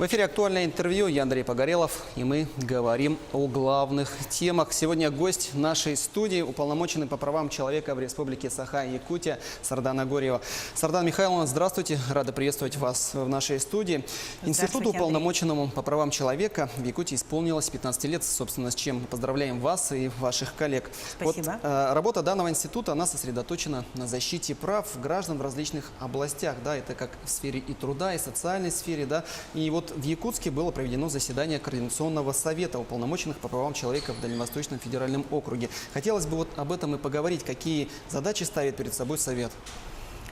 В эфире «Актуальное интервью». Я Андрей Погорелов, и мы говорим о главных темах. Сегодня гость нашей студии, уполномоченный по правам человека в Республике Саха-Якутия Сардана Горьева. Сардана Михайловна, здравствуйте. Рада приветствовать вас в нашей студии. Институту уполномоченному по правам человека в Якутии исполнилось 15 лет, собственно, с чем поздравляем вас и ваших коллег. Спасибо. Работа данного института, она сосредоточена на защите прав граждан в различных областях. Да, это как в сфере и труда, и социальной сфере. Да. И вот в Якутске было проведено заседание Координационного совета уполномоченных по правам человека в Дальневосточном федеральном округе. Хотелось бы вот об этом и поговорить, какие задачи ставит перед собой совет.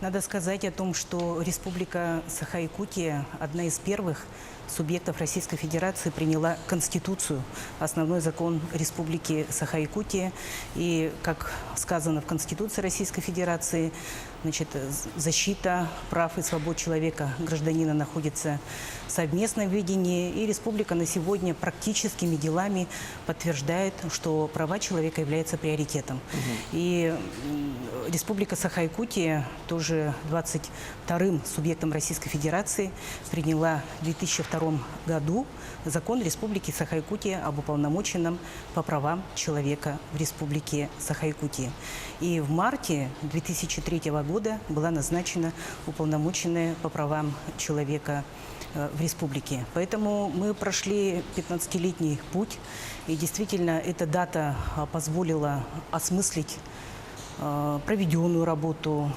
Надо сказать о том, что Республика Саха-Якутия одна из первых субъектов Российской Федерации приняла Конституцию, основной закон Республики Саха-Якутия. И, как сказано в Конституции Российской Федерации, значит, защита прав и свобод человека, гражданина находится в совместном видении. И республика на сегодня практическими делами подтверждает, что права человека являются приоритетом. И Республика Саха-Якутия, тоже 22-м субъектом Российской Федерации, приняла в 2002 году закон Республики Саха-Якутия об уполномоченном по правам человека в Республике Саха-Якутия. И в марте 2003 года была назначена уполномоченная по правам человека в республике. Поэтому мы прошли 15-летний путь, и действительно эта дата позволила осмыслить проведенную работу,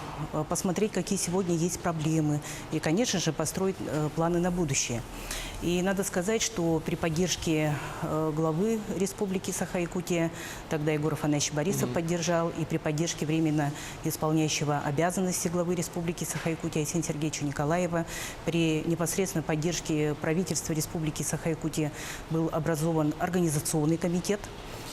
посмотреть, какие сегодня есть проблемы и, конечно же, построить планы на будущее. И надо сказать, что при поддержке главы Республики Саха-Якутия, тогда Егор Афанасьевич Борисов поддержал, и при поддержке временно исполняющего обязанности главы Республики Саха-Якутия Арсения Сергеевича Николаева, при непосредственной поддержке правительства Республики Саха-Якутия был образован организационный комитет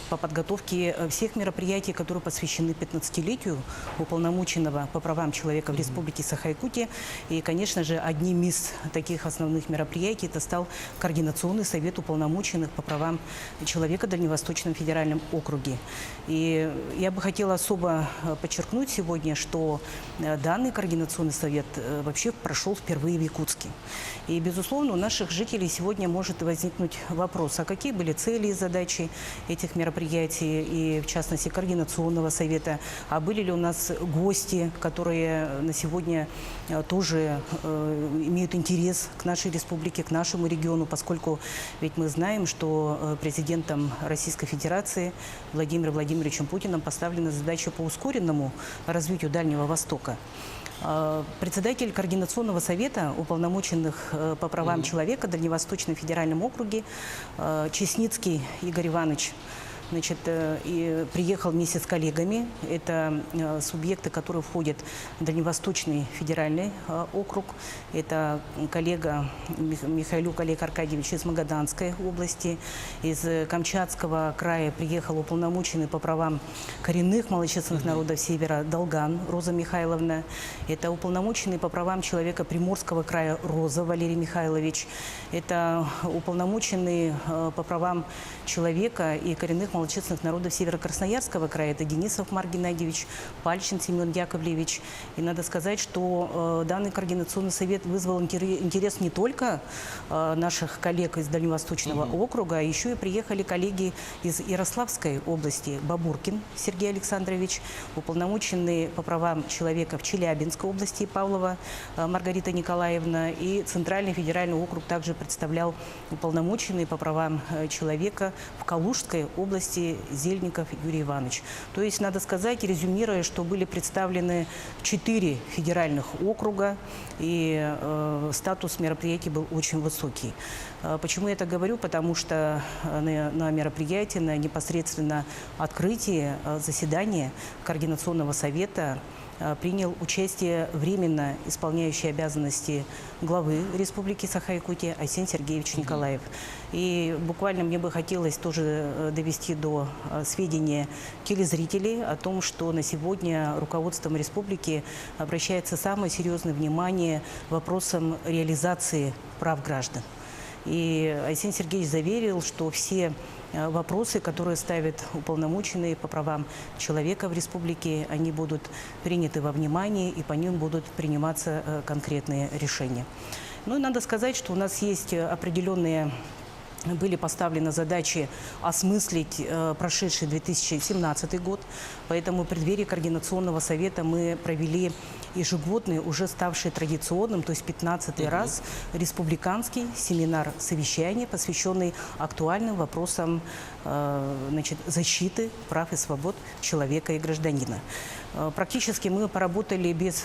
по подготовке всех мероприятий, которые посвящены 15-летию уполномоченного по правам человека в Республике Саха-Якутия. И, конечно же, одним из таких основных мероприятий это стал Координационный совет уполномоченных по правам человека в Дальневосточном федеральном округе. И я бы хотела особо подчеркнуть сегодня, что данный Координационный совет вообще прошел впервые в Якутске. И, безусловно, у наших жителей сегодня может возникнуть вопрос, а какие были цели и задачи этих мероприятий, и, в частности, Координационного совета, а были ли у нас гости, которые на сегодня тоже имеют интерес к нашей республике, к нашему региону, поскольку ведь мы знаем, что президентом Российской Федерации Владимиром Владимировичем Путиным поставлена задача по ускоренному развитию Дальнего Востока. Председатель Координационного совета уполномоченных по правам человека в Дальневосточном федеральном округе Чесницкий Игорь Иванович, значит, и приехал вместе с коллегами. Это субъекты, которые входят в Дальневосточный федеральный округ. Это коллега Михайлюк Олег Аркадьевич из Магаданской области. Из Камчатского края приехал уполномоченный по правам коренных малочисленных народов Севера Долган Роза Михайловна. Это уполномоченный по правам человека Приморского края Роза Валерий Михайлович. Это уполномоченный по правам человека и коренных малочисленных народов Северо-Красноярского края. Это Денисов Марк Геннадьевич, Пальчин Семен Яковлевич. И надо сказать, что данный Координационный совет вызвал интерес не только наших коллег из Дальневосточного округа, а еще и приехали коллеги из Ярославской области. Бабуркин Сергей Александрович, уполномоченный по правам человека в Челябинской области Павлова Маргарита Николаевна. И Центральный федеральный округ также представлял уполномоченный по правам человека в Калужской области Зельников Юрий Иванович. То есть, надо сказать, резюмируя, что были представлены 4 федеральных округа, и статус мероприятий был очень высокий. Почему я это говорю? Потому что на мероприятии, на непосредственно открытии заседания Координационного совета принял участие временно исполняющий обязанности главы Республики Саха-Якутия Арсений Сергеевич Николаев. И буквально мне бы хотелось тоже довести до сведения телезрителей о том, что на сегодня руководством республики обращается самое серьезное внимание вопросам реализации прав граждан. И Арсений Сергеевич заверил, что все вопросы, которые ставят уполномоченные по правам человека в республике, они будут приняты во внимание и по ним будут приниматься конкретные решения. Ну и надо сказать, что у нас есть определенные были поставлены задачи осмыслить прошедший 2017 год. Поэтому в преддверии Координационного совета мы провели ежегодный, уже ставший традиционным, то есть 15-й раз, республиканский семинар-совещание, посвященный актуальным вопросам защиты прав и свобод человека и гражданина. Практически мы поработали без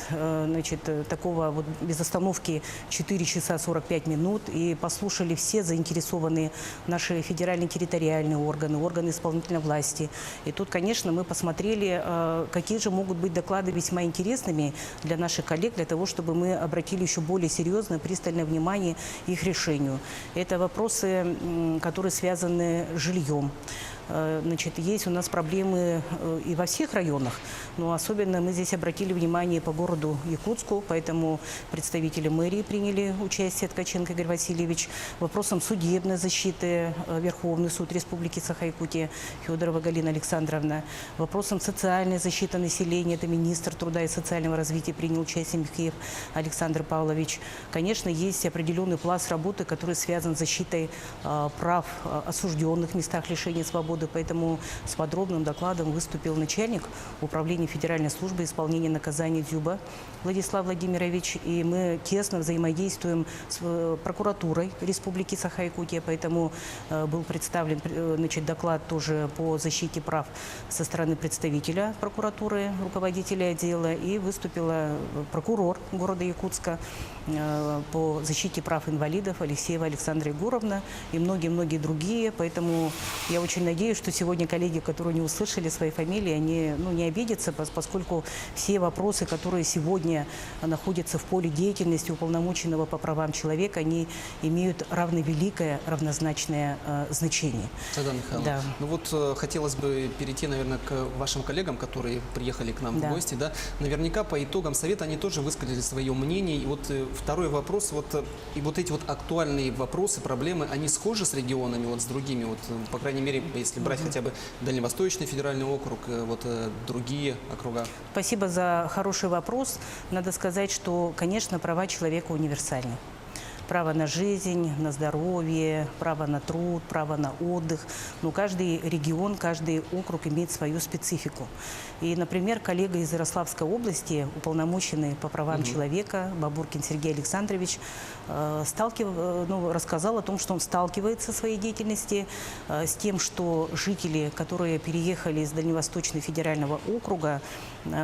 остановки 4 часа 45 минут и послушали все заинтересованные наши федеральные территориальные органы, органы исполнительной власти. И тут, конечно, мы посмотрели, какие же могут быть доклады весьма интересными для наших коллег, для того, чтобы мы обратили еще более серьезное, пристальное внимание их решению. Это вопросы, которые связаны с жильем. Есть у нас проблемы и во всех районах, но особенно мы здесь обратили внимание по городу Якутску, поэтому представители мэрии приняли участие, Ткаченко Игорь Васильевич, вопросом судебной защиты Верховный суд Республики Саха-Якутия Федорова Галина Александровна, вопросом социальной защиты населения, это министр труда и социального развития принял участие Михеев Александр Павлович. Конечно, есть определенный пласт работы, который связан с защитой прав осужденных в местах лишения свободы. Поэтому с подробным докладом выступил начальник управления Федеральной службы исполнения наказаний ДЮБа Владислав Владимирович. И мы тесно взаимодействуем с прокуратурой Республики Саха-Якутия. Поэтому был представлен доклад тоже по защите прав со стороны представителя прокуратуры, руководителя отдела. И выступила прокурор города Якутска по защите прав инвалидов Алексеева Александра Егоровна и многие-многие другие. Поэтому я очень надеюсь, что сегодня коллеги, которые не услышали свои фамилии, они не обидятся, поскольку все вопросы, которые сегодня находятся в поле деятельности уполномоченного по правам человека, они имеют равновеликое, равнозначное значение. Сардана Михайловна, да. Ну вот хотелось бы перейти, наверное, к вашим коллегам, которые приехали к нам в гости. Да? Наверняка по итогам совета они тоже высказали свое мнение. И вот второй вопрос, и вот эти вот актуальные вопросы, проблемы, они схожи с регионами, с другими, по крайней мере, если брать хотя бы Дальневосточный федеральный округ, другие округа? Спасибо за хороший вопрос. Надо сказать, что, конечно, права человека универсальны. Право на жизнь, на здоровье, право на труд, право на отдых. Но каждый регион, каждый округ имеет свою специфику. И, например, коллега из Ярославской области, уполномоченный по правам человека, Бабуркин Сергей Александрович, рассказал о том, что он сталкивается в своей деятельности с тем, что жители, которые переехали из Дальневосточного федерального округа,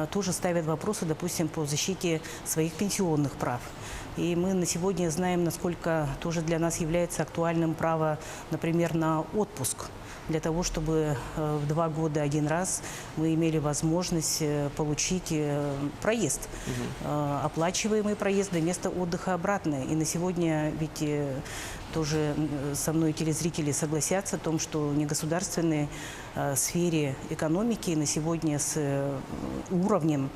тоже ставят вопросы, допустим, по защите своих пенсионных прав. И мы на сегодня знаем, насколько тоже для нас является актуальным право, например, на отпуск. Для того, чтобы в 2 года один раз мы имели возможность получить проезд, оплачиваемый проезд до места отдыха обратно. И на сегодня ведь тоже со мной телезрители согласятся о том, что в негосударственной сфере экономики на сегодня с уровнем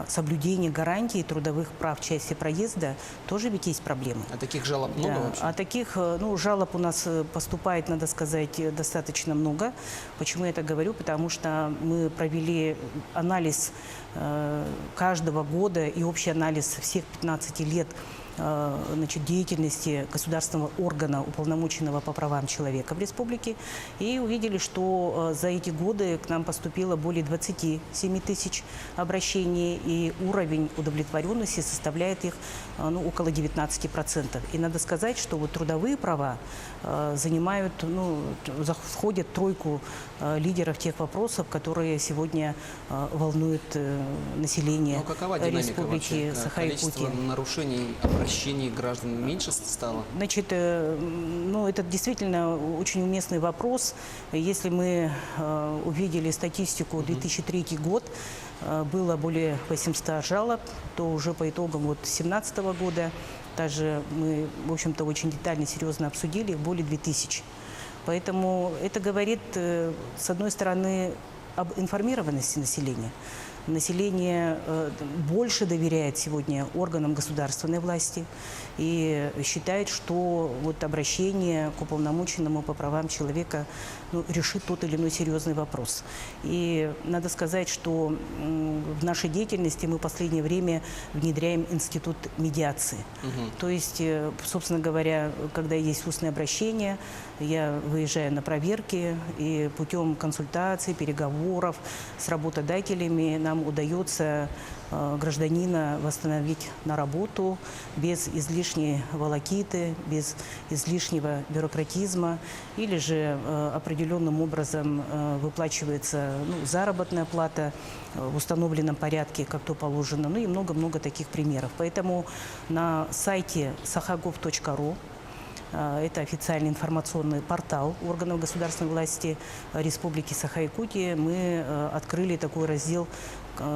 соблюдения гарантий трудовых прав в части проезда тоже ведь есть проблемы. А таких жалоб много вообще? А таких жалоб у нас поступает, надо сказать, достаточно много. Почему я так говорю? Потому что мы провели анализ каждого года и общий анализ всех 15 лет деятельности государственного органа, уполномоченного по правам человека в республике, и увидели, что за эти годы к нам поступило более 27 тысяч обращений, и уровень удовлетворенности составляет их около 19%. И надо сказать, что трудовые права входят в тройку лидеров тех вопросов, которые сегодня волнуют население Республики Саха-Якутия. Количество нарушений, обращений граждан меньше стало? Это действительно очень уместный вопрос. Если мы увидели статистику 2003 год, было более 800 жалоб, то уже по итогам 2017 года даже мы, в общем-то, очень детально, серьезно обсудили, более 2000. Поэтому это говорит, с одной стороны, об информированности населения. Население больше доверяет сегодня органам государственной власти и считает, что обращение к уполномоченному по правам человека решит тот или иной серьезный вопрос. И надо сказать, что в нашей деятельности мы в последнее время внедряем институт медиации. То есть, собственно говоря, когда есть устное обращение, я выезжаю на проверки, и путем консультаций, переговоров с работодателями нам удается гражданина восстановить на работу без излишней волокиты, без излишнего бюрократизма, или же определенным образом выплачивается заработная плата в установленном порядке, как то положено, ну и много-много таких примеров. Поэтому на сайте saha.gov.ru, это официальный информационный портал органов государственной власти Республики Саха-Якутия, мы открыли такой раздел,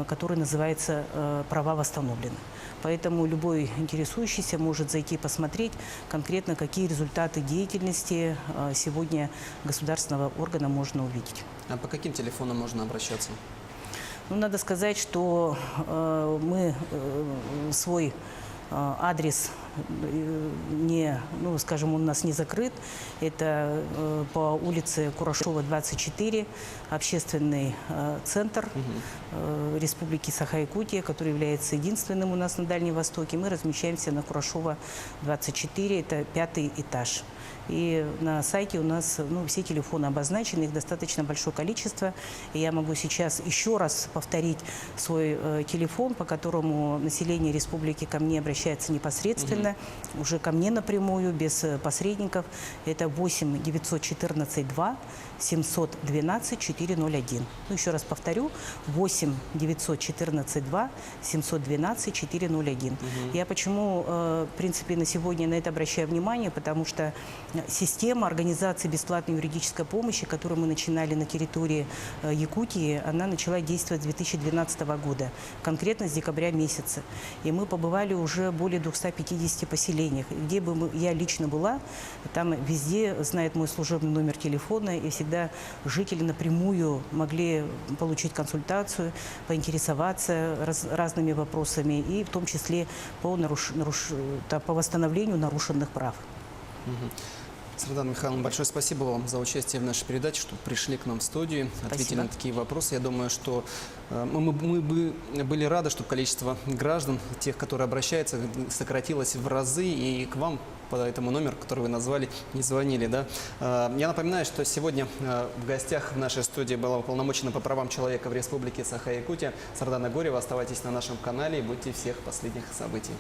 который называется «Права восстановлены». Поэтому любой интересующийся может зайти посмотреть конкретно, какие результаты деятельности сегодня государственного органа можно увидеть. А по каким телефонам можно обращаться? Ну, надо сказать, что мы свой адрес скажем, он у нас не закрыт. Это по улице Курашова, 24, общественный центр Республики Саха-Якутия, который является единственным у нас на Дальнем Востоке. Мы размещаемся на Курашова, 24, это 5-й этаж. И на сайте у нас все телефоны обозначены, их достаточно большое количество. И я могу сейчас еще раз повторить свой телефон, по которому население республики ко мне обращается непосредственно, уже ко мне напрямую, без посредников. Это 8 914 2 712 401. Ну, еще раз повторю, 8 914 2 712 401. Я почему, в принципе, на сегодня на это обращаю внимание, потому что система организации бесплатной юридической помощи, которую мы начинали на территории Якутии, она начала действовать с 2012 года, конкретно с декабря месяца. И мы побывали уже более 250 поселениях. Где бы я лично была, там везде знает мой служебный номер телефона, и всегда жители напрямую могли получить консультацию, поинтересоваться разными вопросами, и в том числе по восстановлению нарушенных прав. Сардана Михайловна, большое спасибо вам за участие в нашей передаче, что пришли к нам в студию, ответили на такие вопросы. Я думаю, что мы были рады, чтобы количество граждан, тех, которые обращаются, сократилось в разы, и к вам по этому номеру, который вы назвали, не звонили. Да? Я напоминаю, что сегодня в гостях в нашей студии была уполномоченная по правам человека в Республике Саха-Якутия Сардана Горьева. Оставайтесь на нашем канале и будьте всех последних событий.